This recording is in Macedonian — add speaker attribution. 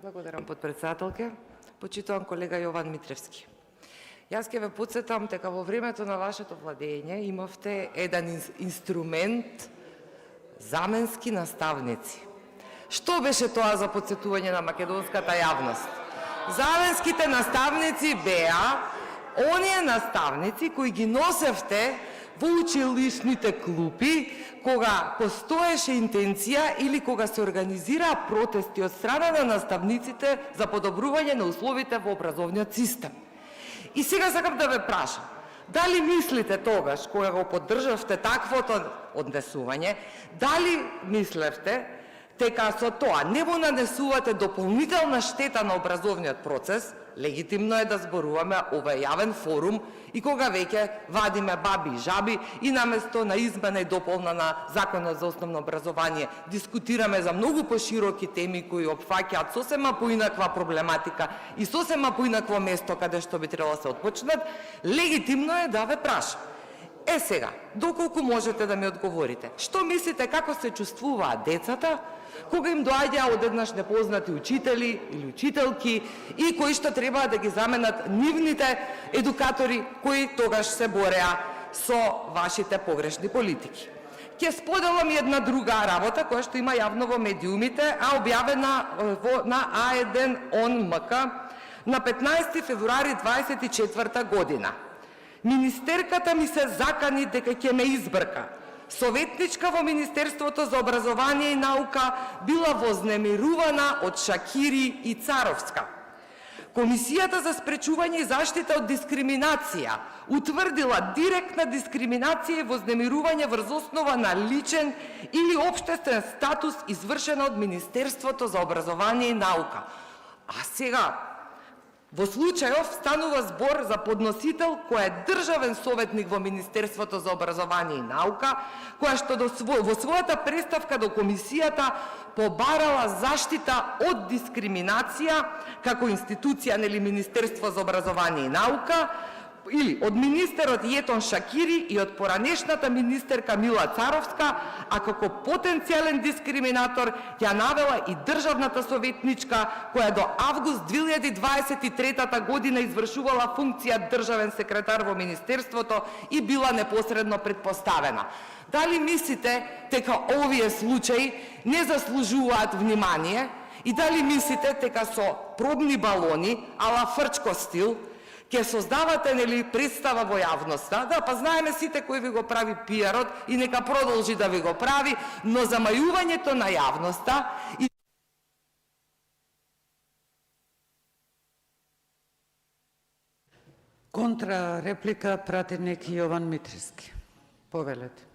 Speaker 1: Благодарам, подпредседателке. Почитуван колега Јован Митревски. Јас ќе ве подсетам дека во времето на вашето владење имавте еден инструмент заменски наставници. Што беше тоа за подсетување на македонската јавност? Заменските наставници беа оние наставници кои ги носевте во училишните клупи кога постоеше интенција или кога се организираа протести од страна на наставниците за подобрување на условите во образовниот систем. И сега сакам да ве прашам, дали мислите тогаш, кога го поддржавте таквото однесување, дали мислевте дека со тоа не му нанесувате дополнителна штета на образовниот процес? Легитимно е да зборуваме, ова е јавен форум, и кога веќе вадиме баби и жаби и наместо на измена и дополна на Законот за основно образование дискутираме за многу пошироки теми кои опфаќаат сосема поинаква проблематика и сосема поинакво место каде што би требало да се отпочнат, легитимно е да ве прашам. Сега, доколку можете да ми одговорите, што мислите како се чувствуваат децата кога им доаѓаа одеднаш непознати учители или учителки и кои што треба да ги заменат нивните едукатори кои тогаш се бореа со вашите погрешни политики? Ќе споделам една друга работа која што има јавно во медиумите, а објавена на А1 ОНМК на 15 февруари 24 година. Министерката ми се закани дека ќе ме избрка. Советничка во Министерството за образование и наука била вознемирувана од Шакири и Царовска. Комисијата за спречување и заштита од дискриминација утврдила директна дискриминација и вознемирување врз основа на личен или општествен статус извршена од Министерството за образование и наука. А сега, во случајов станува збор за подносител која е државен советник во Министерството за образование и наука, која што во својата представка до комисијата побарала заштита од дискриминација како институција нели Министерство за образование и наука, или од министерот Јетон Шакири и од поранешната министерка Мила Царовска, а како потенцијален дискриминатор ја навела и државната советничка која до август 2023 година извршувала функција државен секретар во Министерството и била непосредно предпоставена. Дали мислите дека овие случаи не заслужуваат внимание и дали мислите дека со пробни балони ала фрчко стил ќе создавате нели представа во јавноста? Да, па знаеме сите кој ви го прави пиарот и нека продолжи да ви го прави, но замајувањето на јавноста и
Speaker 2: контра реплика пратеник Јован Митревски. Повелете.